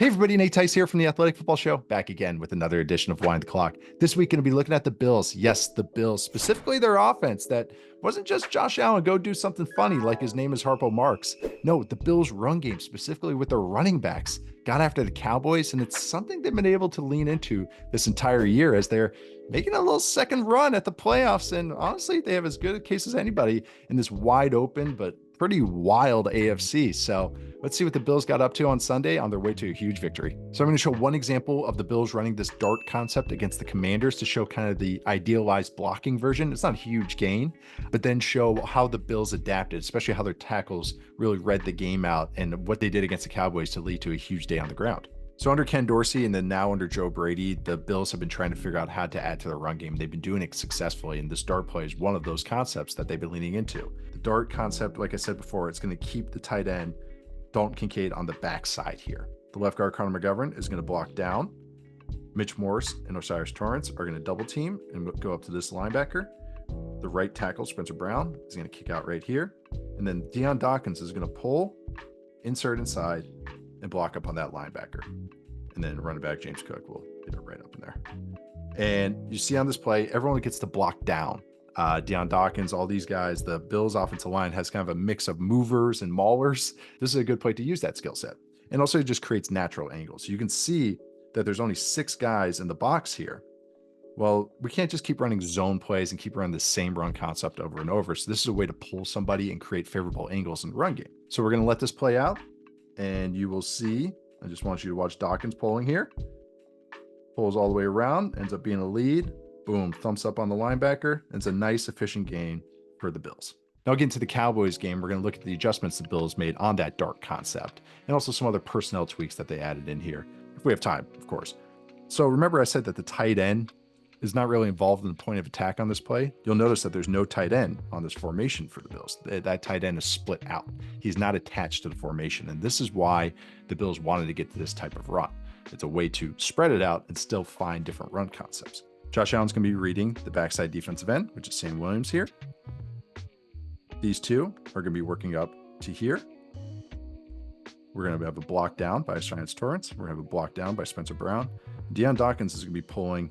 Hey everybody, Nate Tice here from the Athletic Football Show, back again with another edition of Wind the Clock. This week, going to be looking at the Bills. Yes, the Bills, specifically their offense that wasn't just Josh Allen go do something funny like his name is Harpo Marx. No, the Bills' run game, specifically with their running backs, got after the Cowboys, and it's something they've been able to lean into this entire year as they're making a little second run at the playoffs. And honestly, they have as good a case as anybody in this wide open but pretty wild AFC. So let's see what the Bills got up to on Sunday on their way to a huge victory. So I'm going to show one example of the Bills running this dart concept against the Commanders to show kind of the idealized blocking version. It's not a huge gain, but then show how the Bills adapted, especially how their tackles really read the game out and what they did against the Cowboys to lead to a huge day on the ground. So under Ken Dorsey and then now under Joe Brady, the Bills have been trying to figure out how to add to their run game. They've been doing it successfully, and this dart play is one of those concepts that they've been leaning into. The dart concept, like I said before, it's going to keep the tight end, Dalton Kincaid, on the backside here. The left guard, Connor McGovern, is going to block down. Mitch Morse and Osiris Torrance are going to double team and go up to this linebacker. The right tackle, Spencer Brown, is going to kick out right here. And then Deion Dawkins is going to pull, insert inside, and block up on that linebacker. And then running back James Cook will get it right up in there. And you see on this play, everyone gets to block down. Deion Dawkins, all these guys, the Bills offensive line has kind of a mix of movers and maulers. This is a good play to use that skill set. And also it just creates natural angles. You can see that there's only 6 guys in the box here. Well, we can't just keep running zone plays and keep running the same run concept over and over. So this is a way to pull somebody and create favorable angles in the run game. So we're going to let this play out. And you will see, I just want you to watch Dawkins pulling here. Pulls all the way around, ends up being a lead. Boom, thumbs up on the linebacker. It's a nice, efficient gain for the Bills. Now getting to the Cowboys game, we're going to look at the adjustments the Bills made on that dart concept and also some other personnel tweaks that they added in here, if we have time, of course. So remember I said that the tight end is not really involved in the point of attack on this play. You'll notice that there's no tight end on this formation for the Bills. That tight end is split out. He's not attached to the formation. And this is why the Bills wanted to get to this type of run. It's a way to spread it out and still find different run concepts. Josh Allen's going to be reading the backside defensive end, which is Sam Williams here. These two are going to be working up to here. We're going to have a block down by Osiris Torrance. We're going to have a block down by Spencer Brown. Deion Dawkins is going to be pulling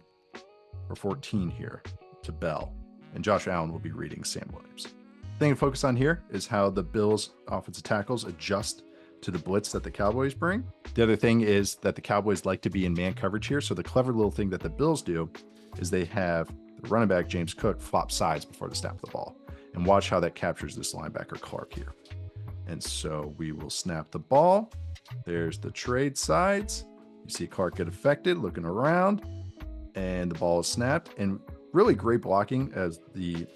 for 14 here to Bell, and Josh Allen will be reading Sam Williams. The thing to focus on here is how the Bills offensive tackles adjust to the blitz that the Cowboys bring. The other thing is that the Cowboys like to be in man coverage here. So the clever little thing that the Bills do is they have the running back James Cook flop sides before the snap of the ball, and watch how that captures this linebacker Clark here. And so we will snap the ball. There's the trade sides. You see Clark get affected, looking around, and the ball is snapped. And really great blocking as the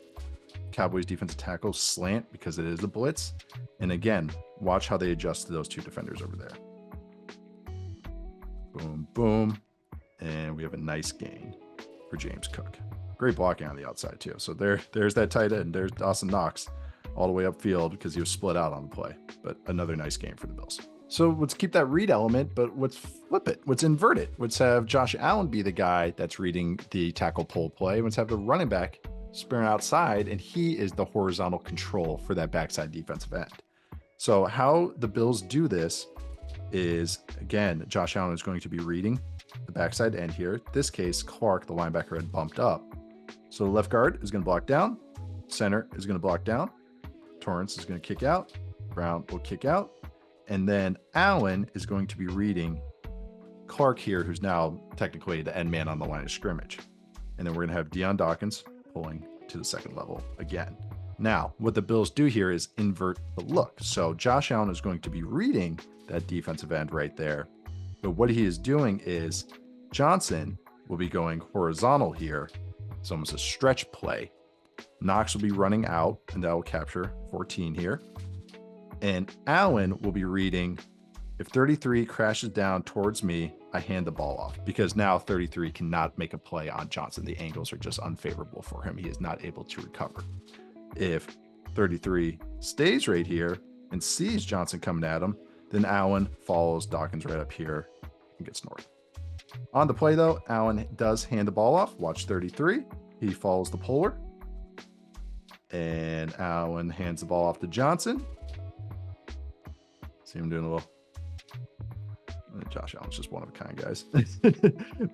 Cowboys defensive tackles slant because it is a blitz. And again, watch how they adjust to those two defenders over there. Boom, boom. And we have a nice gain for James Cook. Great blocking on the outside too. So there's that tight end. There's Dawson Knox all the way upfield because he was split out on the play. But another nice game for the Bills. So let's keep that read element, but let's flip it. Let's invert it. Let's have Josh Allen be the guy that's reading the tackle pull play. Let's have the running back sprint outside, and he is the horizontal control for that backside defensive end. So how the Bills do this is, again, Josh Allen is going to be reading the backside end here. In this case, Clark, the linebacker, had bumped up. So the left guard is going to block down. Center is going to block down. Torrance is going to kick out. Brown will kick out. And then Allen is going to be reading Clark here, who's now technically the end man on the line of scrimmage. And then we're going to have Deion Dawkins pulling to the second level again. Now, what the Bills do here is invert the look. So Josh Allen is going to be reading that defensive end right there. But what he is doing is Johnson will be going horizontal here. It's almost a stretch play. Knox will be running out, and that will capture 14 here. And Allen will be reading, if 33 crashes down towards me, I hand the ball off, because now 33 cannot make a play on Johnson. The angles are just unfavorable for him. He is not able to recover. If 33 stays right here and sees Johnson coming at him, then Allen follows Dawkins right up here and gets north. On the play, though, Allen does hand the ball off. Watch 33. He follows the puller. And Allen hands the ball off to Johnson. See him doing a Josh Allen's just one of a kind, guys.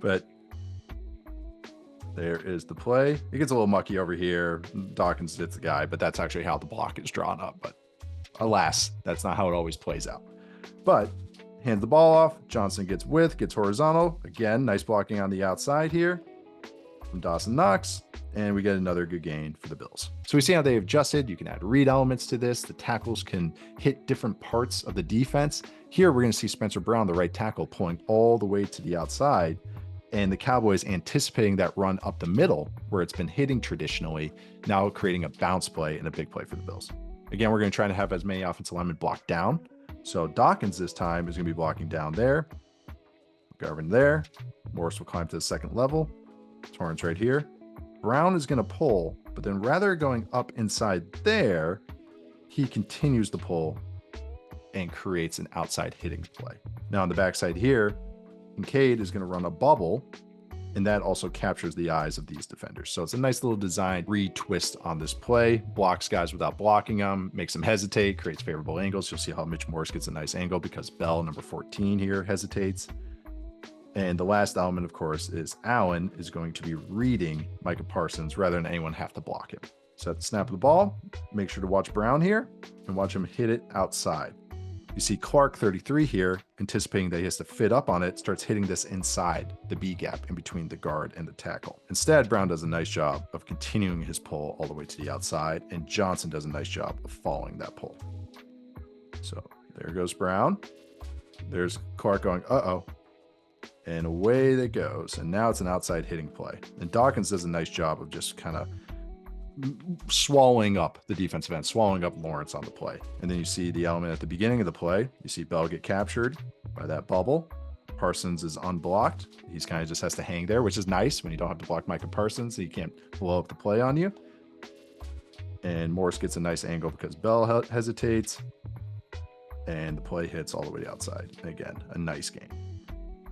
But there is the play. It gets a little mucky over here. Dawkins hits the guy, but that's actually how the block is drawn up. But alas, that's not how it always plays out. But hands the ball off. Johnson gets width, gets horizontal. Again, nice blocking on the outside here from Dawson Knox. And we get another good gain for the Bills. So we see how they adjusted. You can add read elements to this. The tackles can hit different parts of the defense. Here, we're going to see Spencer Brown, the right tackle, pulling all the way to the outside. And the Cowboys anticipating that run up the middle where it's been hitting traditionally, now creating a bounce play and a big play for the Bills. Again, we're going to try to have as many offensive linemen block down. So Dawkins this time is going to be blocking down there. Garvin there. Morris will climb to the second level. Torrance right here. Brown is going to pull, but then rather going up inside there, he continues to pull and creates an outside hitting play. Now on the backside here, Kincaid is going to run a bubble, and that also captures the eyes of these defenders. So it's a nice little design retwist on this play. Blocks guys without blocking them, makes them hesitate, creates favorable angles. You'll see how Mitch Morse gets a nice angle because Bell, number 14 here, hesitates. And the last element, of course, is Allen is going to be reading Micah Parsons rather than anyone have to block him. So at the snap of the ball, make sure to watch Brown here and watch him hit it outside. You see Clark, 33 here, anticipating that he has to fit up on it, starts hitting this inside the B gap in between the guard and the tackle. Instead, Brown does a nice job of continuing his pull all the way to the outside, and Johnson does a nice job of following that pull. So there goes Brown. There's Clark going, uh-oh. And away that goes. And now it's an outside hitting play. And Dawkins does a nice job of just kind of swallowing up the defensive end, swallowing up Lawrence on the play. And then you see the element at the beginning of the play. You see Bell get captured by that bubble. Parsons is unblocked. He's kind of just has to hang there, which is nice when you don't have to block Micah Parsons, so you can't blow up the play on you. And Morris gets a nice angle because Bell hesitates. And the play hits all the way outside. Again, a nice game.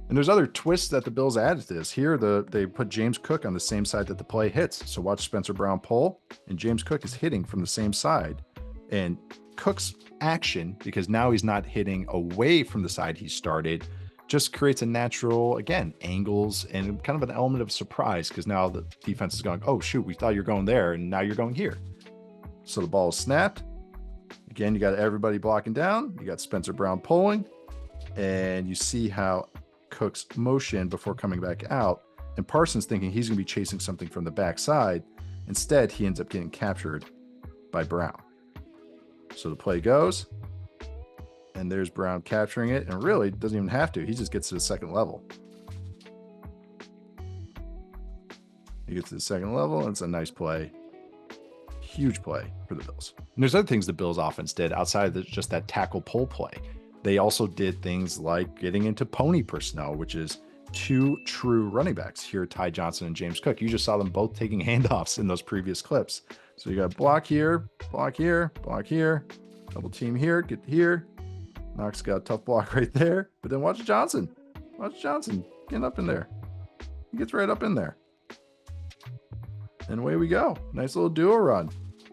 And there's other twists that the Bills added to this. Here, they put James Cook on the same side that the play hits. So watch Spencer Brown pull, and James Cook is hitting from the same side. And Cook's action, because now he's not hitting away from the side he started, just creates a natural, again, angles and kind of an element of surprise because now the defense is going, oh, shoot, we thought you're going there, and now you're going here. So the ball is snapped. Again, you got everybody blocking down. You got Spencer Brown pulling, and you see how Cook's motion before coming back out, and Parsons thinking he's going to be chasing something from the backside. Instead, he ends up getting captured by Brown. So the play goes, and there's Brown capturing it, and really doesn't even have to. He just gets to the second level. He gets to the second level, and it's a nice play. Huge play for the Bills. And there's other things the Bills offense did outside of just that tackle pull play. They also did things like getting into pony personnel, which is two true running backs here, Ty Johnson and James Cook. You just saw them both taking handoffs in those previous clips. So you got block here, block here, block here, double team here, get here. Knox got a tough block right there. But then watch Johnson. Watch Johnson getting up in there. He gets right up in there. And away we go. Nice little duo run.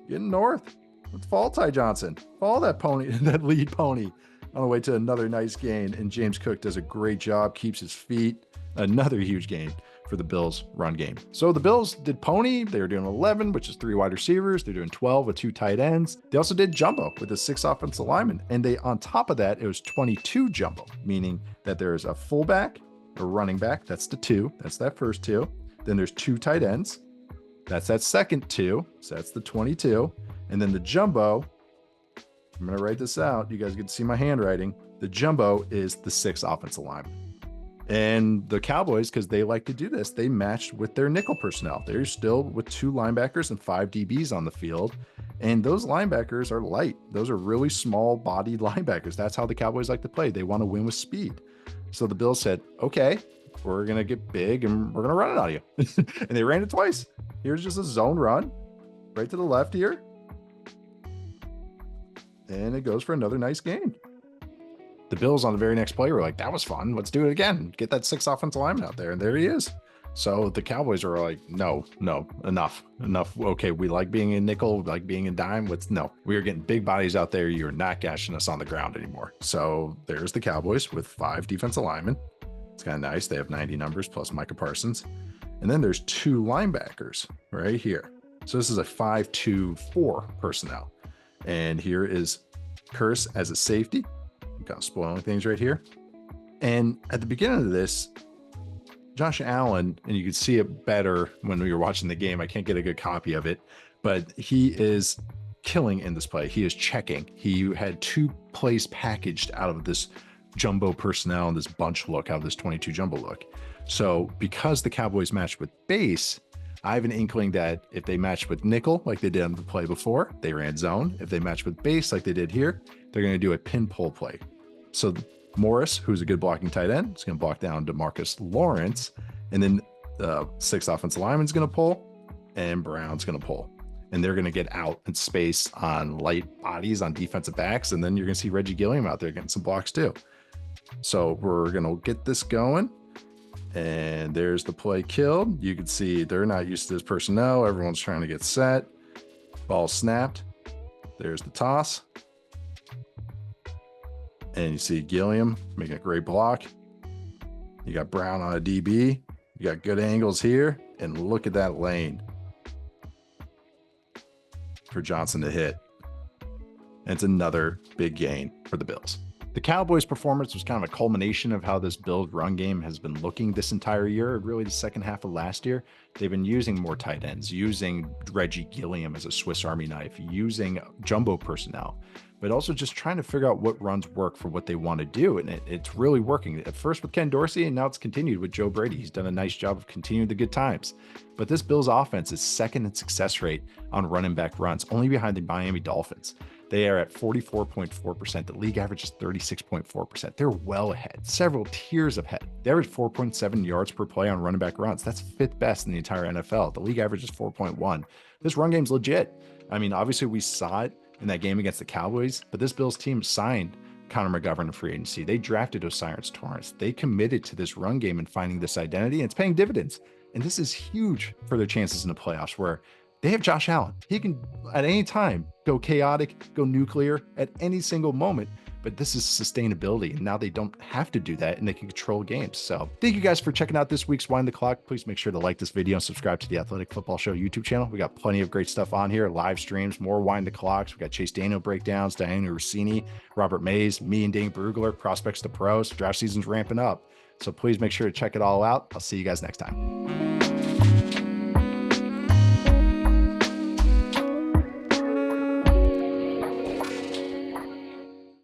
Getting north. Let's follow Ty Johnson. Follow that pony, that lead pony. On the way to another nice gain, and James Cook does a great job, keeps his feet. Another huge gain for the Bills run game. So the Bills did pony. They were doing 11, which is 3 wide receivers. They're doing 12 with 2 tight ends. They also did jumbo with the 6 offensive linemen. And they, on top of that, it was 22 jumbo, meaning that there's a fullback, a running back. That's the 2. That's that first 2. Then there's 2 tight ends. That's that second 2. So that's the 22. And then the jumbo, I'm going to write this out. You guys get to see my handwriting. The jumbo is the 6 offensive linemen. And the Cowboys, because they like to do this, they matched with their nickel personnel. They're still with 2 linebackers and 5 DBs on the field. And those linebackers are light. Those are really small bodied linebackers. That's how the Cowboys like to play. They want to win with speed. So the Bills said, okay, we're going to get big and we're going to run it on you. And they ran it twice. Here's just a zone run right to the left here. And it goes for another nice gain. The Bills on the very next play were like, that was fun. Let's do it again. Get that 6 offensive lineman out there. And there he is. So the Cowboys are like, no, enough. Okay, we like being in nickel, we like being in dime. We are getting big bodies out there. You're not gashing us on the ground anymore. So there's the Cowboys with 5 defensive linemen. It's kind of nice. They have 90 numbers plus Micah Parsons. And then there's 2 linebackers right here. So this is a 5-2-4 personnel. And here is Curse as a safety. I'm kind of spoiling things right here. And at the beginning of this, Josh Allen, and you can see it better when we were watching the game. I can't get a good copy of it, but he is killing in this play. He is checking. He had 2 plays packaged out of this jumbo personnel and this bunch look, out of this 22 jumbo look. So because the Cowboys matched with base, I have an inkling that if they match with nickel, like they did on the play before, they ran zone. If they match with base, like they did here, they're going to do a pin pull play. So Morris, who's a good blocking tight end, is going to block down DeMarcus Lawrence. And then the 6th offensive lineman's going to pull, and Brown's going to pull. And they're going to get out in space on light bodies on defensive backs. And then you're going to see Reggie Gilliam out there getting some blocks too. So we're going to get this going. And there's the play killed. You can see they're not used to this personnel. Everyone's trying to get set. Ball snapped. There's the toss. And you see Gilliam making a great block. You got Brown on a DB. You got good angles here. And look at that lane for Johnson to hit. And it's another big gain for the Bills. The Cowboys' performance was kind of a culmination of how this Bills run game has been looking this entire year, really the second half of last year. They've been using more tight ends, using Reggie Gilliam as a Swiss Army knife, using jumbo personnel, but also just trying to figure out what runs work for what they want to do. And it's really working. At first with Ken Dorsey, and now it's continued with Joe Brady. He's done a nice job of continuing the good times. But this Bills offense is second in success rate on running back runs, only behind the Miami Dolphins. They are at 44.4%. The league average is 36.4%. They're well ahead, several tiers ahead. They average 4.7 yards per play on running back runs. That's 5th best in the entire NFL. The league average is 4.1. This run game's legit. I mean, obviously we saw it in that game against the Cowboys, but this Bills team signed Connor McGovern in free agency. They drafted Osiris Torrance. They committed to this run game and finding this identity, and it's paying dividends. And this is huge for their chances in the playoffs, where they have Josh Allen. He can, at any time, go chaotic, go nuclear at any single moment. But this is sustainability. And now they don't have to do that, and they can control games. So thank you guys for checking out this week's Wind the Clock. Please make sure to like this video and subscribe to the Athletic Football Show YouTube channel. We got plenty of great stuff on here, live streams, more Wind the Clocks. We got Chase Daniel breakdowns, Diana Rossini, Robert Mays, me and Dane Brugler, prospects to pros. Draft season's ramping up. So please make sure to check it all out. I'll see you guys next time.